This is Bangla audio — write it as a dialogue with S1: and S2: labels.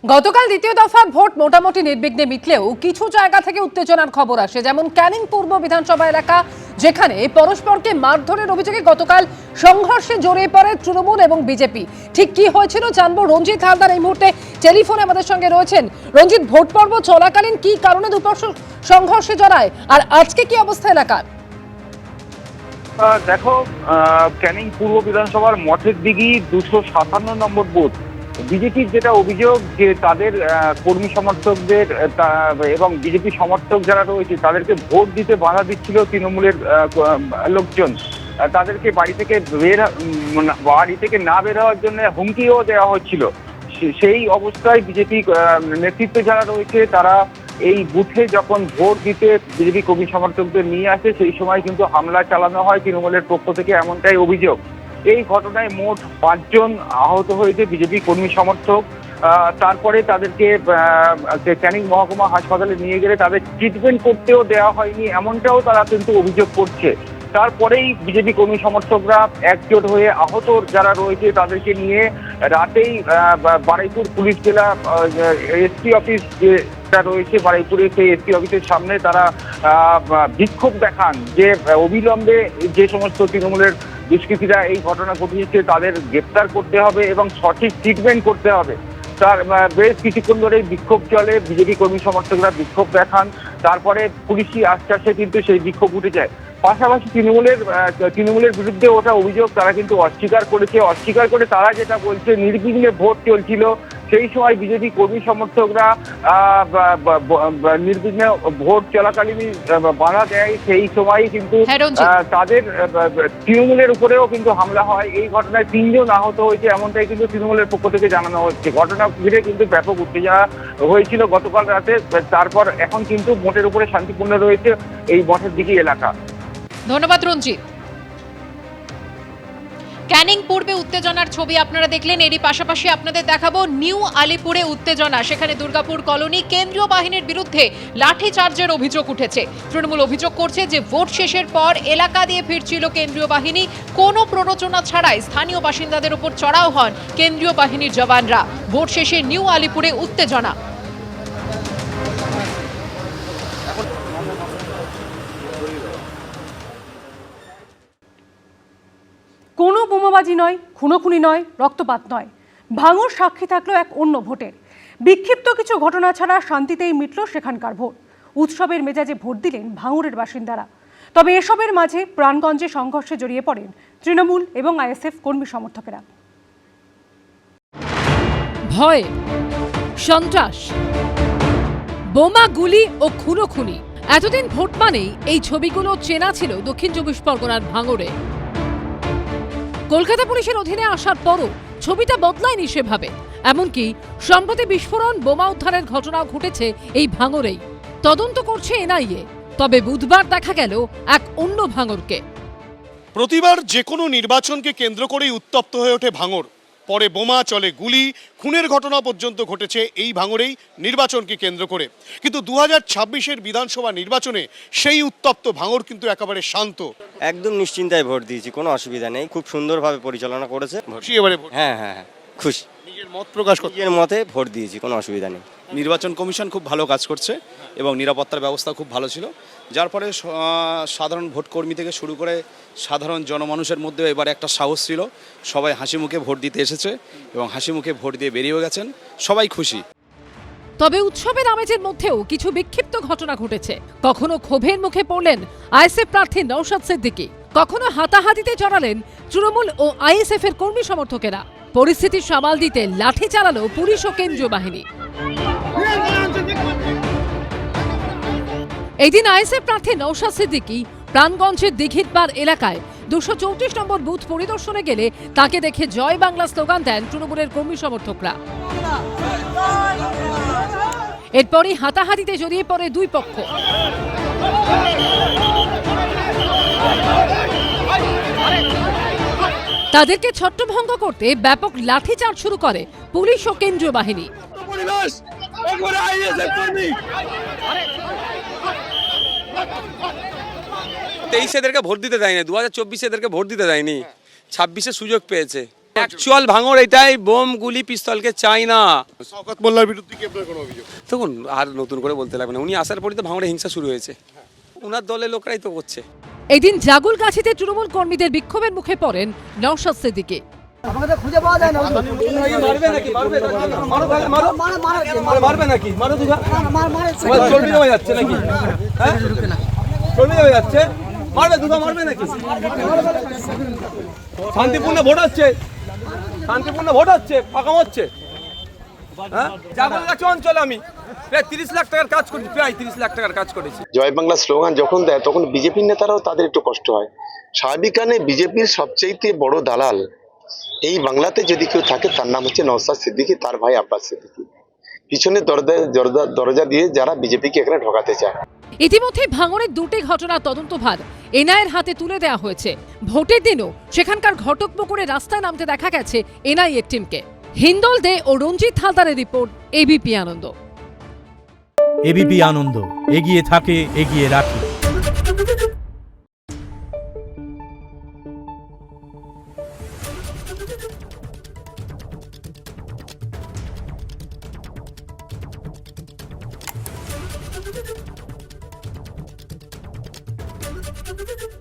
S1: গতকাল দ্বিতীয় দফার ভোট মোটামুটি নির্বিঘ্নে মিটলেও কিছু জায়গা থেকে উত্তেজনার খবর আসে, যেমন ক্যানিং পূর্ব বিধানসভা এলাকা, যেখানে পরস্পরকে মারধরের অভিযোগে গতকাল সংঘর্ষে জড়িয়ে পড়ে তৃণমূল এবং বিজেপি। ঠিক কি হয়েছিল জানবো। রঞ্জিত হালদার এই মুহূর্তে টেলিফোনে আমাদের সঙ্গে রয়েছেন। রঞ্জিত, ভোট পর্ব চলাকালীন কি কারণে দুপক্ষ সংঘর্ষে জড়ায়, আর আজকে কি অবস্থা এলাকার?
S2: দেখো, ক্যানিং পূর্ব বিধানসভার মঠের দিঘি 257 নম্বর বুথ, বিজেপির যেটা অভিযোগ যে তাদের কর্মী সমর্থকদের এবং বিজেপি সমর্থক যারা রয়েছে তাদেরকে ভোট দিতে বাধা দিচ্ছিল তৃণমূলের লোকজন। তাদেরকে বাড়ি থেকে না বের হওয়ার জন্য হুমকিও দেওয়া হচ্ছিল। সেই অবস্থায় বিজেপি নেতৃত্ব যারা রয়েছে তারা এই বুথে যখন ভোট দিতে বিজেপি কর্মী সমর্থকদের নিয়ে আসে, সেই সময় কিন্তু হামলা চালানো হয় তৃণমূলের পক্ষ থেকে, এমনটাই অভিযোগ। এই ঘটনায় মোট 5 জন আহত হয়েছে বিজেপি কর্মী সমর্থক। তারপরে তাদেরকে ক্যানিং মহকুমা হাসপাতালে নিয়ে গেলে তাদের ট্রিটমেন্ট করতেও দেওয়া হয়নি, এমনটাও তারা কিন্তু অভিযোগ করছে। তারপরেই বিজেপি কর্মী সমর্থকরা একজোট হয়ে আহত যারা রয়েছে তাদেরকে নিয়ে রাতেই বারুইপুর পুলিশ জেলা এসপি অফিস যেটা রয়েছে বারুইপুরে, সেই এসপি অফিসের সামনে তারা বিক্ষোভ দেখান যে অবিলম্বে যে সমস্ত তৃণমূলের দুষ্কৃতীরা এই ঘটনা ঘটিয়েছে তাদের গ্রেপ্তার করতে হবে এবং সঠিক ট্রিটমেন্ট করতে হবে। তার বেশ কিছুক্ষণ ধরে বিক্ষোভ চলে, বিজেপি কর্মী সমর্থকরা বিক্ষোভ দেখান, তারপরে পুলিশি আশ্বাসে কিন্তু সেই বিক্ষোভ উঠে যায়। পাশাপাশি তৃণমূলের বিরুদ্ধে ওঠা অভিযোগ তারা কিন্তু অস্বীকার করে তারা যেটা বলছে নির্বিঘ্নে ভোট চলছিল। সেই সময় বিজেপি কর্মী সমর্থকরা নির্বিঘ্নে ভোট চলাকালীনই বাধা দেয়, সেই সময় কিন্তু তাদের তৃণমূলের উপরেও কিন্তু হামলা হয়। এই ঘটনায় 3 জন আহত হয়েছে, এমনটাই কিন্তু তৃণমূলের পক্ষ থেকে জানানো হচ্ছে। ঘটনা ঘিরে কিন্তু ব্যাপক উত্তেজনা হয়েছিল গতকাল রাতে। তারপর এখন কিন্তু ভোটের উপরে শান্তিপূর্ণ রয়েছে এই মঠের দিঘি এলাকা।
S3: ধন্যবাদ রঞ্জিত। ক্যানিং পূর্বে উত্তেজনার ছবি আপনারা দেখলেন, এরই পাশাপাশি আপনাদের দেখাবো নিউ আলিপুরে উত্তেজনা। সেখানে দুর্গাপুর কলোনি কেন্দ্রীয় বাহিনীর বিরুদ্ধে লাঠিচার্জের অভিযোগ উঠেছে। তৃণমূল অভিযোগ করছে যে ভোট শেষের পর এলাকা দিয়ে ফিরছিল কেন্দ্রীয় বাহিনী, কোনো প্ররোচনা ছাড়াই স্থানীয় বাসিন্দাদের উপর চড়াও হন কেন্দ্রীয় বাহিনীর জওয়ানরা। ভোট শেষে নিউ আলিপুরে উত্তেজনা।
S1: কোনো বোমাবাজি নয়, খুনোখুনি নয়, রক্তপাত নয়, ভাঙর সাক্ষী থাকলো এক অন্য ভোটের। বিক্ষিপ্ত কিছু ঘটনা ছাড়া শান্তিতেই মিটল সেখানকার ভোট। উৎসবের মেজাজে ভোট দিলেন ভাঙরের বাসিন্দারা। তবে এসবের মাঝে প্রাণগঞ্জে সংঘর্ষে জড়িয়ে পড়েন তৃণমূল এবং আইএসএফ কর্মী সমর্থকেরা।
S4: ভয়, সন্ত্রাস, বোমা, গুলি ও খুনোখুনি, এতদিন ভোট মানেই এই ছবিগুলো চেনা ছিল দক্ষিণ 24 পরগনার ভাঙড়ে। কলকাতা পুলিশের অধীনে আসার পরও ছবিটা বদলায়নি সেভাবে। এমনকি সম্প্রতি বিস্ফোরণ, বোমা উদ্ধারের ঘটনাও ঘটেছে এই ভাঙড়েই। তদন্ত করছে এনআইএ। তবে বুধবার দেখা গেল এক অন্য ভাঙড়কে।
S5: প্রতিবার যে কোনো নির্বাচনকে কেন্দ্র করেই উত্তপ্ত হয়ে ওঠে ভাঙড়। পরে বোমা, চলে গুলি, খুনের ঘটনা পর্যন্ত ঘটেছে এই ভাঙড়েই নির্বাচনকে কেন্দ্র করে। কিন্তু 2026-এর বিধানসভা নির্বাচনে সেই উত্তপ্ত ভাঙড় কিন্তু একেবারে শান্ত।
S6: একদম নিশ্চিন্তায় ভোট দিয়েছি, কোনো অসুবিধা নেই, খুব সুন্দরভাবে পরিচালনা করেছে।
S5: খুশি এবারে?
S6: হ্যাঁ, খুশি।
S5: নিজের মত প্রকাশ করতে,
S6: নিজের মতে ভোট দিয়েছি, কোনো অসুবিধা নেই।
S7: নির্বাচন কমিশন খুব ভালো কাজ করছে এবং নিরাপত্তার ব্যবস্থা খুব ভালো ছিল, যার ফলে সাধারণ ভোটকর্মী থেকে শুরু করে সাধারণ জনমানুষের মধ্যে এবার একটা সাহস ছিল। সবাই হাসি মুখে ভোট দিতে এসেছে এবং হাসি মুখে ভোট দিয়ে বেরিয়েও গেছেন, সবাই খুশি।
S4: তবে উৎসবের আমেজের মধ্যেও কিছু বিক্ষিপ্ত ঘটনা ঘটেছে। কখনো ক্ষোভের মুখে পড়লেন আইএসএফ প্রার্থী নওশাদ সিদ্দিকী, কখনো হাতাহাতিতে জড়ালেন তৃণমূল ও আইএসএফ এর কর্মী সমর্থকেরা। পরিস্থিতি সামাল দিতে লাঠি চালালো পুলিশ ও কেন্দ্রীয় বাহিনী। এদিন আইএসএফ প্রার্থী নওশাদ সিদ্দিকী প্রাণগঞ্জের দিঘিরপাড় এলাকায় 234 নম্বর বুথ পরিদর্শনে গেলে তাকে দেখে জয় বাংলা স্লোগান দেন তৃণমূলের কর্মী সমর্থকরা। এরপরই হাতাহাতিতে জড়িয়ে পড়ে দুই পক্ষ। তাদেরকে ছত্রভঙ্গ করতে ব্যাপক লাঠিচার্জ শুরু করে পুলিশ ও কেন্দ্রীয় বাহিনী।
S8: 23 এদেরকে ভোট দিতে দেয়নি, 2024 এদেরকে ভোট দিতে দেয়নি, 26-এ সুযোগ পেয়েছে। অ্যাকচুয়াল ভাঙড় এটাই, বোম গুলি পিস্তলকে চাই না।
S5: শওকত মোল্লার বিরুদ্ধে কি আপনার কোনো অভিযোগ?
S8: দেখুন, আর নতুন করে বলতে লাগবে না, উনি আসার পরই তো ভাঙড়ে হিংসা শুরু হয়েছে, ওনার দলের লোকরাই তো করছে।
S4: এদিন জাগুলগাছিতে তৃণমূল কর্মীদের বিক্ষোভের মুখে পড়েন নওশাদ সিদ্দিকী।
S8: শান্তিপূর্ণ ভোট হচ্ছে, শান্তিপূর্ণ ভোট হচ্ছে, ফাঁকা হচ্ছে। জাগুলগাছি অঞ্চলে আমি প্রায় 30 লাখ টাকার কাজ করেছি, প্রায় 30 লাখ টাকার কাজ করেছি।
S9: জয় বাংলা স্লোগান যখন দেয় তখন বিজেপির নেতারাও তাদের একটু কষ্ট হয়। স্বাভাবিক কারণে বিজেপির সবচেয়ে বড় দালাল এই বাংলাতে যদি কেউ থাকে তার নাম হচ্ছে নওশাদ সিদ্দিকী, তার ভাই আব্বাস সিদ্দিকী। পিছনে দরজা দিয়ে যারা বিজেপিকে এখানে ঢোকাতে চায়।
S4: ইতিমধ্যে ভাঙড়ের দুটি ঘটনার তদন্তভার এনআইএর হাতে তুলে দেওয়া হয়েছে। ভোটের দিনও সেখানকার ঘটকপুকুরে রাস্তায় নামতে দেখা গেছে এনআইএর টিমকে। হিন্দল দে ও রঞ্জিত হালদারের রিপোর্ট, এবিপি আনন্দ।
S10: এবিপি আনন্দ, এগিয়ে থাকে, এগিয়ে রাখে।
S11: Thank you.